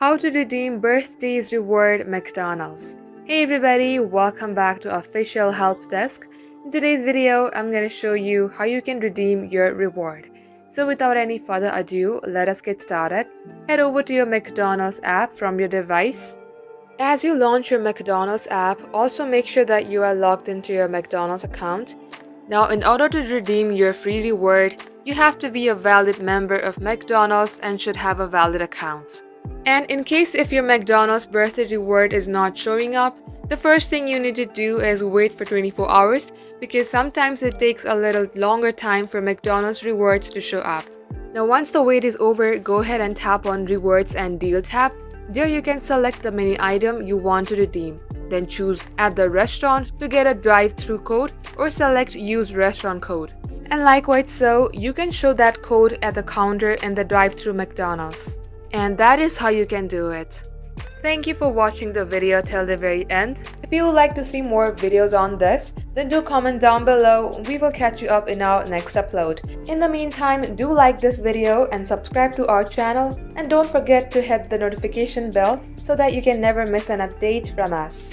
How to redeem birthdays reward McDonald's. Hey everybody, welcome back to official help desk. In today's video, I'm going to show you how you can redeem your reward. So without any further ado, let us get started. Head over to your McDonald's app from your device. As you launch your McDonald's app, also make sure that you are logged into your McDonald's account. Now, in order to redeem your free reward, you have to be a valid member of McDonald's and should have a valid account. And in case if your McDonald's birthday reward is not showing up, the first thing you need to do is wait for 24 hours because sometimes it takes a little longer time for McDonald's rewards to show up. Now once the wait is over, go ahead and tap on Rewards and Deal tab. There you can select the menu item you want to redeem. Then choose At the Restaurant to get a drive-through code or select Use Restaurant Code. And likewise so, you can show that code at the counter in the drive-through McDonald's. And that is how you can do it. Thank you for watching the video till the very end. If you would like to see more videos on this, then do comment down below. We will catch you up in our next upload. In the meantime, do like this video and subscribe to our channel. And don't forget to hit the notification bell so that you can never miss an update from us.